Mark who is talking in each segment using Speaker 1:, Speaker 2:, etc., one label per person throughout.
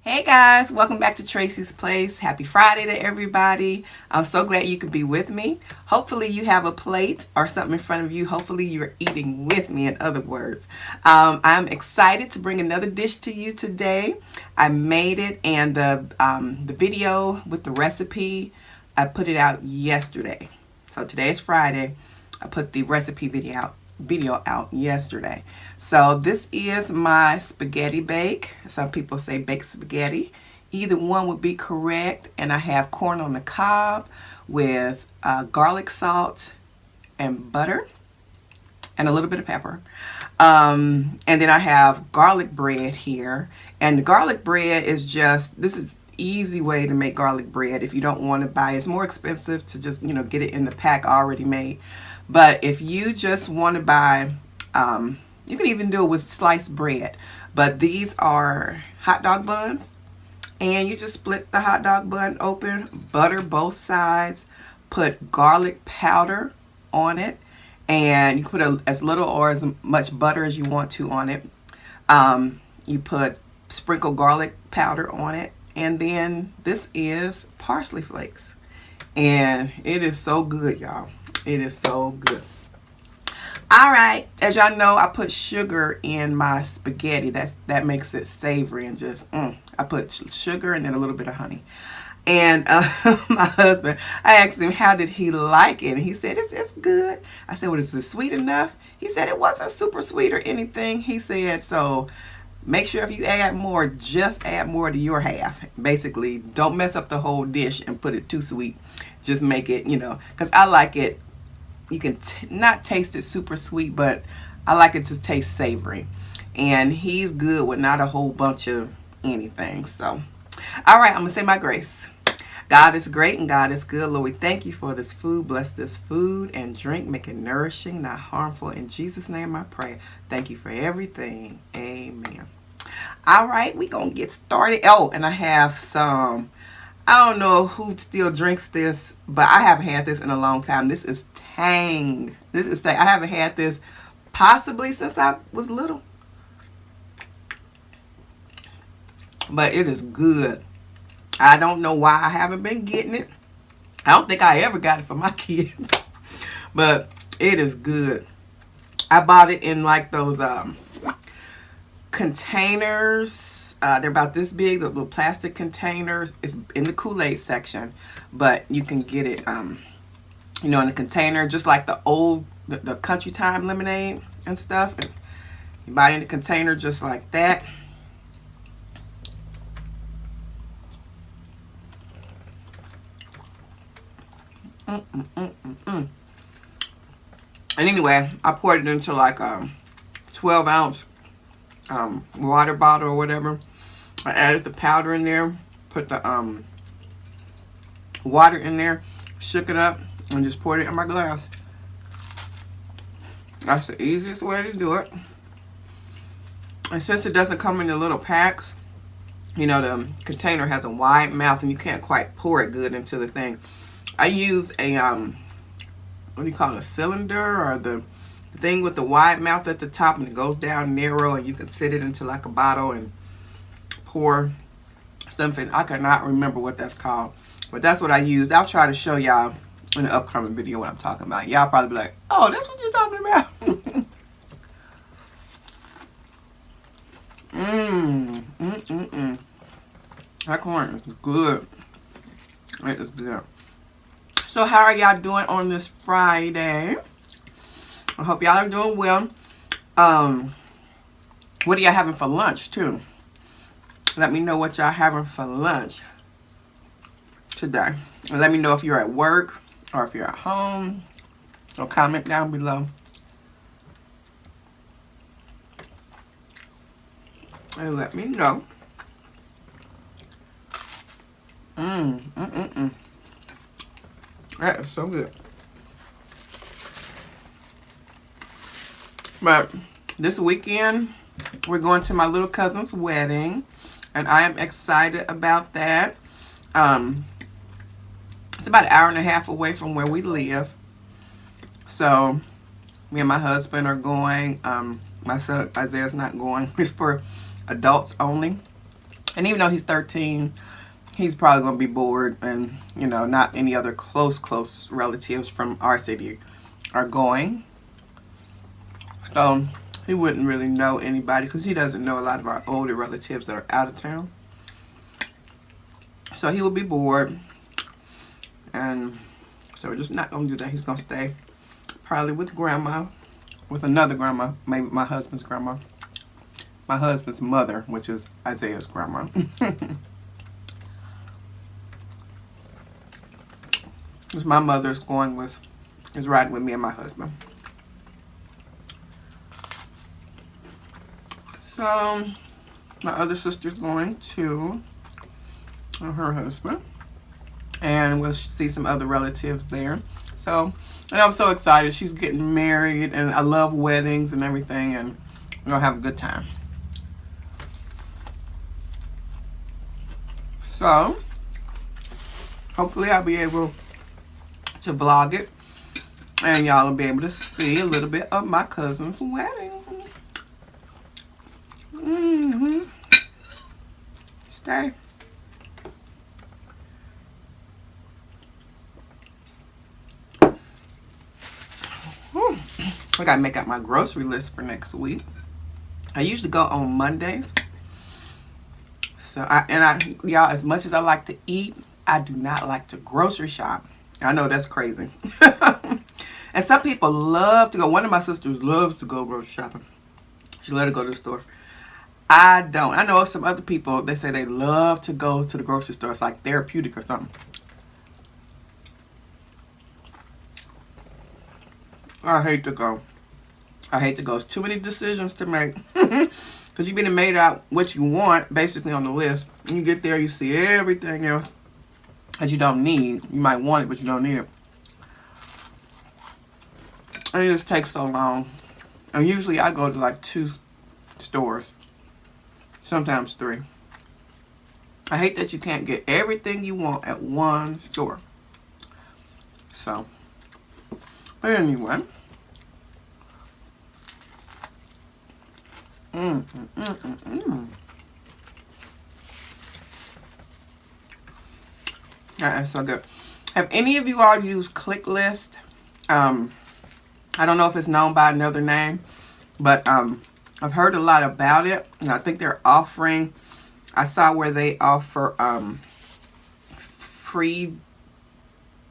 Speaker 1: Hey guys, welcome back to Tracy's Place. Happy Friday to everybody. I'm so glad you could be with me. Hopefully you have a plate or something in front of you. Hopefully you're eating with me, in other words. I'm excited to bring another dish to you today. I made it, and the video with the recipe, I put it out yesterday. So today is Friday. I put the recipe video out yesterday. So this is my spaghetti bake. Some people say baked spaghetti. Either one would be correct. And I have corn on the cob with garlic salt and butter and a little bit of pepper. And then I have garlic bread here. And the garlic bread is just, this is easy way to make garlic bread if you don't want to buy. It's more expensive to just, get it in the pack already made. But if you just want to buy, you can even do it with sliced bread. But these are hot dog buns. And you just split the hot dog bun open, butter both sides, put garlic powder on it. And you put as little or as much butter as you want to on it. You put sprinkle garlic powder on it. And then this is parsley flakes. And it is so good, y'all. It is so good. All right, as y'all know, I put sugar in my spaghetti. That makes it savory and just, I put sugar and then a little bit of honey. And my husband, I asked him how did he like it, and he said it's good. I said, well, is it sweet enough? He said it wasn't super sweet or anything. He said, so make sure if you add more, just add more to your half. Basically, don't mess up the whole dish and put it too sweet. Just make it, because I like it. You can not taste it super sweet, but I like it to taste savory. And he's good with not a whole bunch of anything. So, all right, I'm going to say my grace. God is great and God is good. Lord, we thank you for this food. Bless this food and drink. Make it nourishing, not harmful. In Jesus' name I pray. Thank you for everything. Amen. All right, we're going to get started. Oh, and I have some, I don't know who still drinks this, but I haven't had this in a long time. This is Tang. This is Tang. I haven't had this possibly since I was little. But it is good. I don't know why I haven't been getting it. I don't think I ever got it for my kids. But it is good. I bought it in like those containers. They're about this big, the little plastic containers. It's in the Kool-Aid section, but you can get it, in a container, just like the Country Time lemonade and stuff. And you buy it in a container just like that. And anyway, I poured it into like a 12-ounce water bottle or whatever. I added the powder in there, put the water in there, shook it up, and just poured it in my glass. That's the easiest way to do it. And since it doesn't come in the little packs, the container has a wide mouth and you can't quite pour it good into the thing. I use a what do you call it, a cylinder, or the thing with the wide mouth at the top, and it goes down narrow, and you can sit it into like a bottle and pour something. I cannot remember what that's called, but that's what I used. I'll try to show y'all in the upcoming video what I'm talking about. Y'all probably be like, oh, that's what you're talking about. That corn is good. It is good. So how are y'all doing on this Friday? I hope y'all are doing well. What are y'all having for lunch too? Let me know what y'all having for lunch today. And let me know if you're at work or if you're at home. So comment down below. And let me know. That is so good. But this weekend, we're going to my little cousin's wedding. And I am excited about that. It's about an hour and a half away from where we live. So, me and my husband are going. My son Isaiah's not going. It's for adults only. And even though he's 13, he's probably going to be bored, and not any other close relatives from our city are going. So he wouldn't really know anybody because he doesn't know a lot of our older relatives that are out of town. So he will be bored, and so we're just not going to do that. He's going to stay probably with grandma, with another grandma, maybe my husband's grandma, my husband's mother, which is Isaiah's grandma. Because my mother's is riding with me and my husband. So my other sister's going to her husband, and we'll see some other relatives there. So, and I'm so excited. She's getting married, and I love weddings and everything, and we're gonna have a good time. So hopefully I'll be able to vlog it, and y'all will be able to see a little bit of my cousin's wedding. Stay. I gotta make out my grocery list for next week. I usually go on Mondays. So y'all, as much as I like to eat, I do not like to grocery shop. I know that's crazy. And some people love to go. One of my sisters loves to go grocery shopping. She let her go to the store. I don't. I know some other people, they say they love to go to the grocery store. It's like therapeutic or something. I hate to go. It's too many decisions to make. Because you've been made out what you want, basically, on the list. And you get there, you see everything else that you don't need. You might want it, but you don't need it. And it just takes so long. And usually I go to like 2 stores. Sometimes 3. I hate that you can't get everything you want at one store. So, but anyway. That's so good. Have any of you all used ClickList? I don't know if it's known by another name, but I've heard a lot about it, and I think they're offering, I saw where they offer free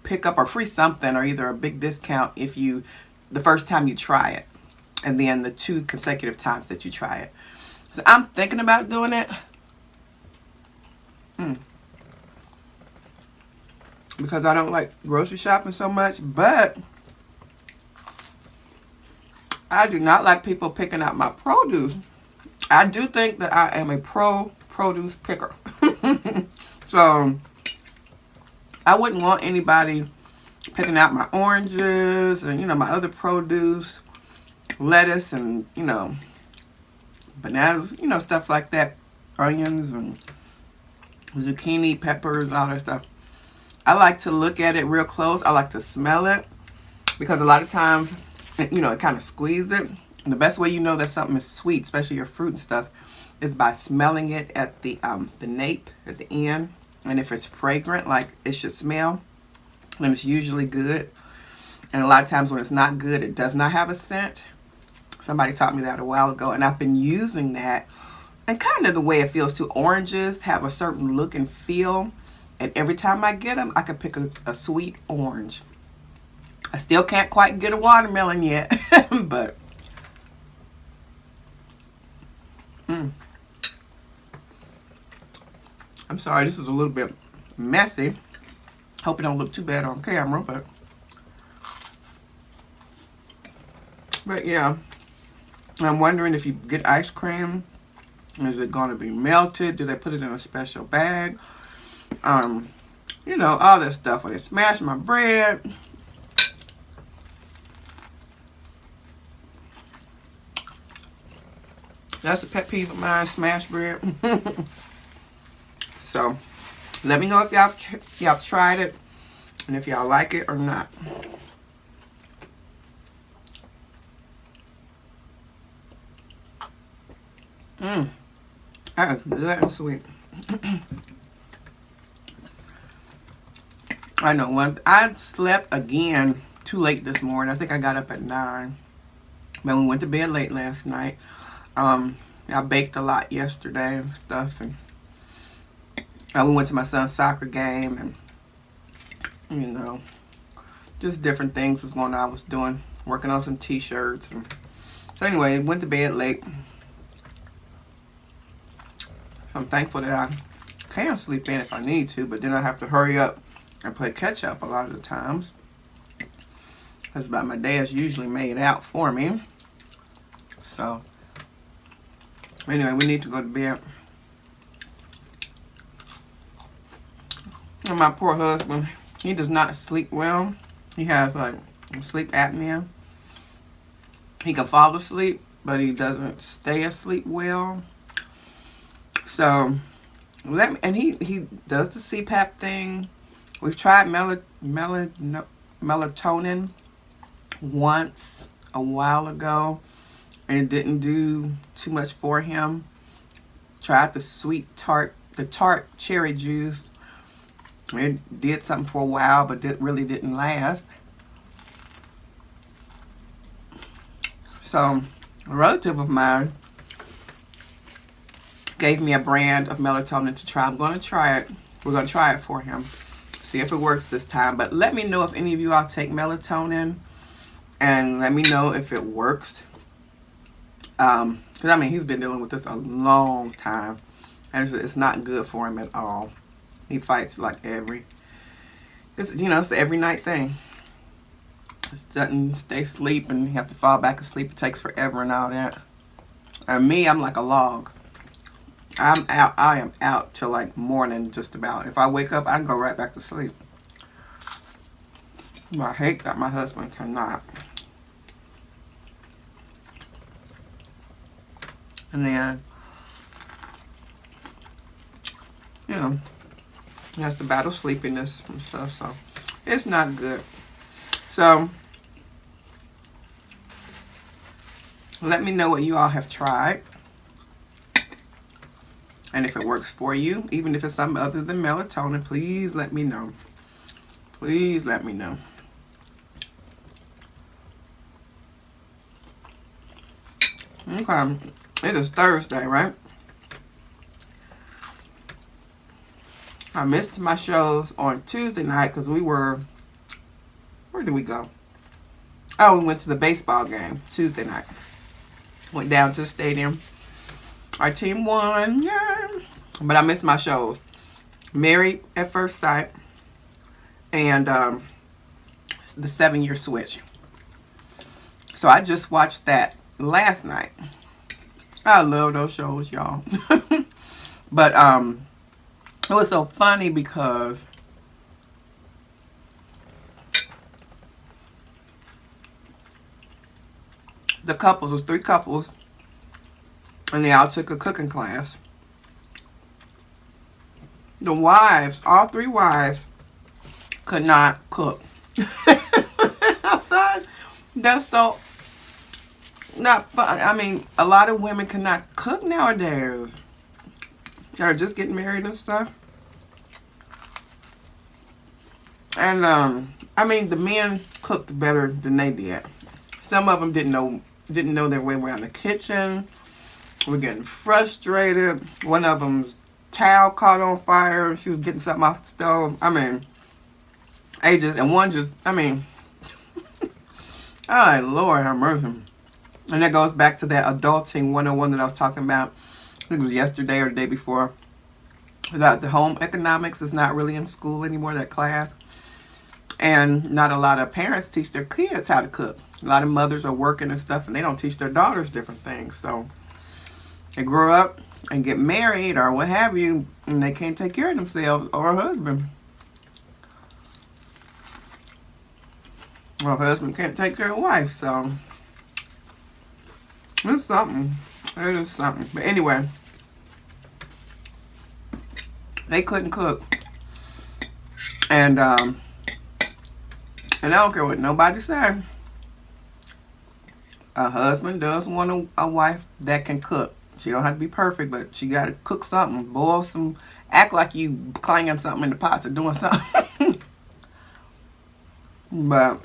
Speaker 1: pickup or free something, or either a big discount if the first time you try it, and then the 2 consecutive times that you try it. So I'm thinking about doing it. Because I don't like grocery shopping so much, but I do not like people picking out my produce. I do think that I am a produce picker. So I wouldn't want anybody picking out my oranges and, my other produce, lettuce and, bananas, stuff like that, onions and zucchini, peppers, all that stuff. I like to look at it real close. I like to smell it, because a lot of times, it kind of squeezes it. And the best way you know that something is sweet, especially your fruit and stuff, is by smelling it at the nape, at the end. And if it's fragrant, like it should smell, then it's usually good. And a lot of times when it's not good, it does not have a scent. Somebody taught me that a while ago, and I've been using that. And kind of the way it feels too. Oranges have a certain look and feel. And every time I get them, I can pick a sweet orange. I still can't quite get a watermelon yet, but I'm sorry, this is a little bit messy. Hope it don't look too bad on camera, but yeah. I'm wondering if you get ice cream, is it going to be melted? Do they put it in a special bag? All that stuff. When they smash my bread. That's a pet peeve of mine, smashed bread. So, let me know if y'all tried it, and if y'all like it or not. That is good and sweet. I know I slept again too late this morning. I think I got up at 9. But we went to bed late last night. I baked a lot yesterday and stuff, and we went to my son's soccer game, and just different things was going on. I was working on some t-shirts, and so anyway, went to bed late. I'm thankful that I can sleep in if I need to, but then I have to hurry up and play catch up a lot of the times, because my day is usually made out for me. So anyway, we need to go to bed. And my poor husband, he does not sleep well. He has like sleep apnea. He can fall asleep, but he doesn't stay asleep well. So and he does the CPAP thing. We've tried melatonin once a while ago, and it didn't do too much for him. Tried the tart cherry juice. It did something for a while, but it really didn't last. So a relative of mine gave me a brand of melatonin to try. I'm going to try it. We're going to try it for him. See if it works this time. But let me know if any of you all take melatonin, and let me know if it works. Because I mean, he's been dealing with this a long time, and it's not good for him at all. He fights like it's every night thing. It doesn't stay asleep, and you have to fall back asleep. It takes forever and all that. And me, I'm like a log. I am out till like morning just about. If I wake up, I can go right back to sleep. But I hate that my husband cannot. And then, he has to battle sleepiness and stuff, so it's not good. So let me know what you all have tried, and if it works for you. Even if it's something other than melatonin, please let me know. Please let me know. Okay, it is Thursday, right? I missed my shows on Tuesday night because where did we go? Oh, we went to the baseball game Tuesday night. Went down to the stadium. Our team won, yeah. But I missed my shows. Married at First Sight and the 7-Year Switch. So I just watched that last night. I love those shows, y'all. But it was so funny because the couples, it was 3 couples, and they all took a cooking class. The wives, all 3 wives, could not cook. I thought that's so not fun. I mean, a lot of women cannot cook nowadays. They're just getting married and stuff. And I mean, the men cooked better than they did. Some of them didn't know their way around the kitchen. We're getting frustrated. One of them's towel caught on fire. She was getting something off the stove. I mean, oh Lord have mercy. And that goes back to that adulting 101 that I was talking about. I think it was yesterday or the day before. That the home economics is not really in school anymore, that class. And not a lot of parents teach their kids how to cook. A lot of mothers are working and stuff, and they don't teach their daughters different things. So they grow up and get married or what have you, and they can't take care of themselves or a husband. Or a husband can't take care of a wife, so it's something. It is something. But anyway, they couldn't cook. And I don't care what nobody says. A husband does want a wife that can cook. She don't have to be perfect, but she got to cook something, boil some, act like you clanging something in the pots or doing something. But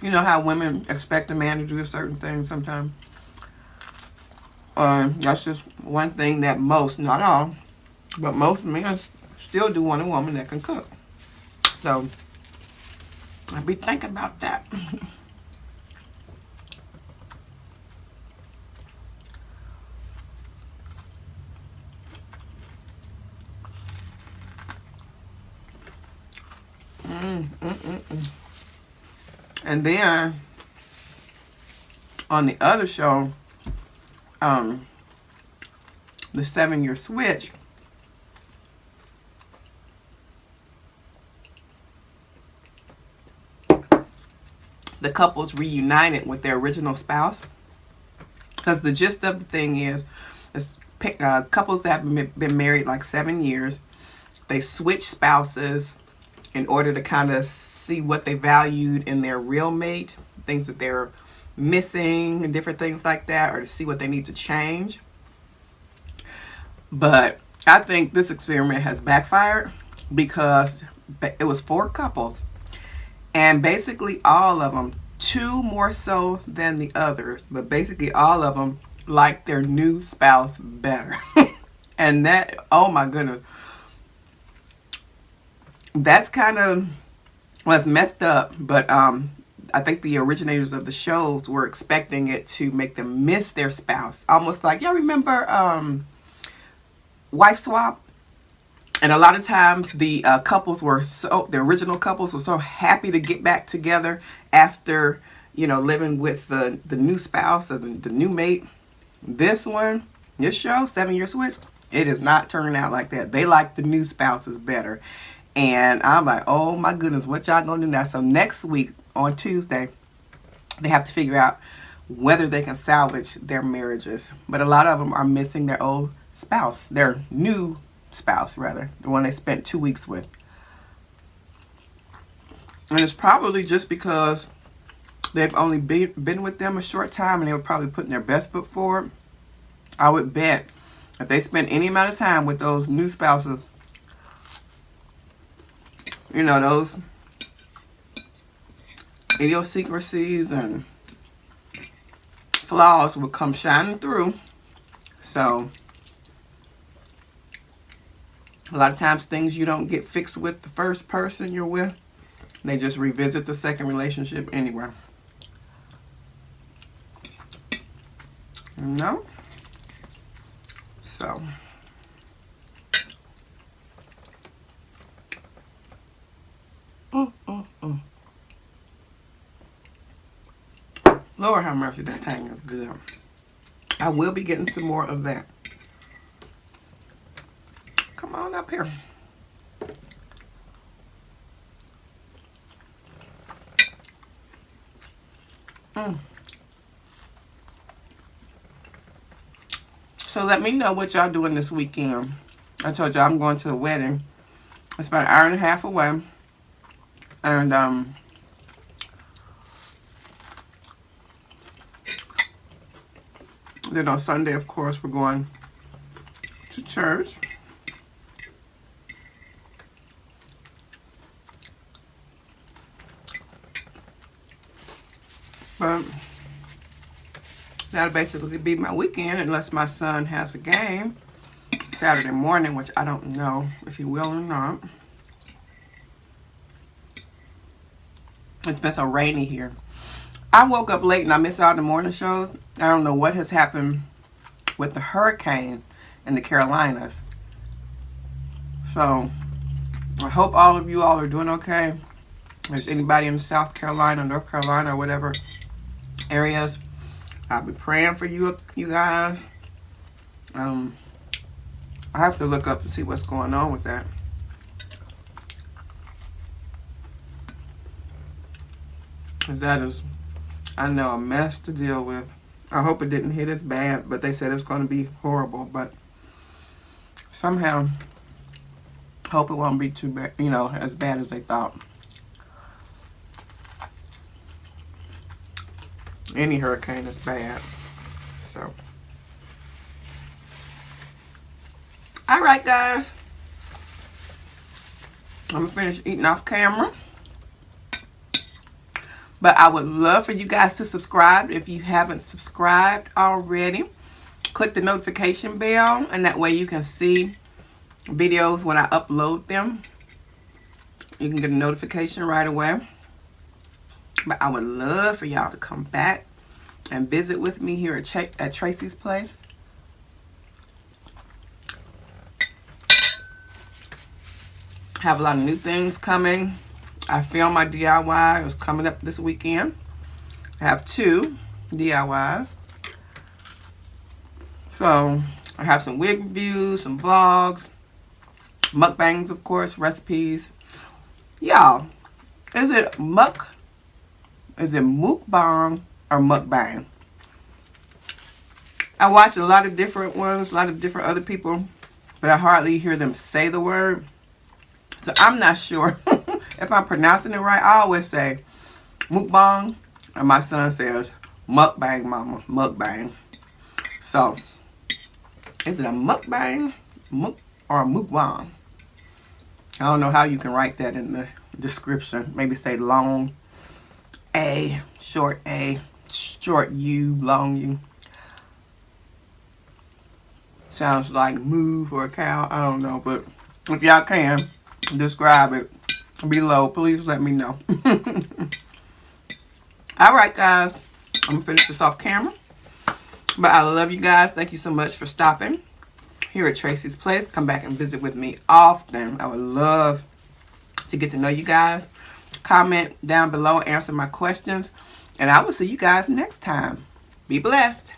Speaker 1: you know how women expect a man to do a certain thing sometimes. That's just one thing that most, not all, but most men still do want a woman that can cook. So I'll be thinking about that. And then on the other show, the 7-Year Switch, the couples reunited with their original spouse. Because the gist of the thing is couples that have been married like 7 years, they switch spouses in order to kind of see what they valued in their real mate, things that they're missing and different things like that, or to see what they need to change. But I think this experiment has backfired because it was 4 couples, and basically all of them, 2 more so than the others, but basically all of them liked their new spouse better. And that, oh my goodness, that's kind of was messed up. But I think the originators of the shows were expecting it to make them miss their spouse, almost like, y'all remember Wife Swap? And a lot of times the the original couples were so happy to get back together after, living with the new spouse or the new mate. This show, 7-Year Switch, it is not turning out like that. They like the new spouses better. And I'm like, oh my goodness, what y'all gonna do now? So next week on Tuesday, they have to figure out whether they can salvage their marriages. But a lot of them are missing their old spouse, their new spouse rather, the one they spent 2 weeks with. And it's probably just because they've only been with them a short time, and they were probably putting their best foot forward. I would bet if they spent any amount of time with those new spouses, those idiosyncrasies and flaws will come shining through. So a lot of times things you don't get fixed with the first person you're with, they just revisit the second relationship anyway. No? So Lord have mercy, that tang is good. I will be getting some more of that. Come on up here. So let me know what y'all doing this weekend. I told y'all I'm going to a wedding. It's about an hour and a half away. And then on Sunday, of course, we're going to church. But that'll basically be my weekend, unless my son has a game Saturday morning, which I don't know if he will or not. It's been so rainy here. I woke up late and I missed all the morning shows. I don't know what has happened with the hurricane in the Carolinas. So I hope all of you all are doing okay. If there's anybody in South Carolina, North Carolina, or whatever areas, I'll be praying for you guys. I have to look up to see what's going on with that. Because that is, I know, a mess to deal with. I hope it didn't hit as bad, but they said it was going to be horrible. But somehow, hope it won't be too bad, as bad as they thought. Any hurricane is bad. So, all right, guys. I'm gonna finish eating off camera. But I would love for you guys to subscribe if you haven't subscribed already. Click the notification bell, and that way you can see videos when I upload them. You can get a notification right away. But I would love for y'all to come back and visit with me here at Tracy's Place. Have a lot of new things coming. I filmed my DIY. It was coming up this weekend. I have 2 DIYs. So, I have some wig reviews, some vlogs, mukbangs, of course, recipes. Y'all, is it mukbang or mukbang? I watch a lot of different ones, a lot of different other people, but I hardly hear them say the word. So, I'm not sure if I'm pronouncing it right. I always say mukbang, and my son says mukbang, mama, mukbang. So, is it a mukbang or a mukbang? I don't know how you can write that in the description. Maybe say long A, short U, long U. Sounds like move or a cow. I don't know, but if y'all can describe it below, please let me know. All right, guys. I'm going to finish this off camera. But I love you guys. Thank you so much for stopping here at Tracy's Place. Come back and visit with me often. I would love to get to know you guys. Comment down below, answer my questions. And I will see you guys next time. Be blessed.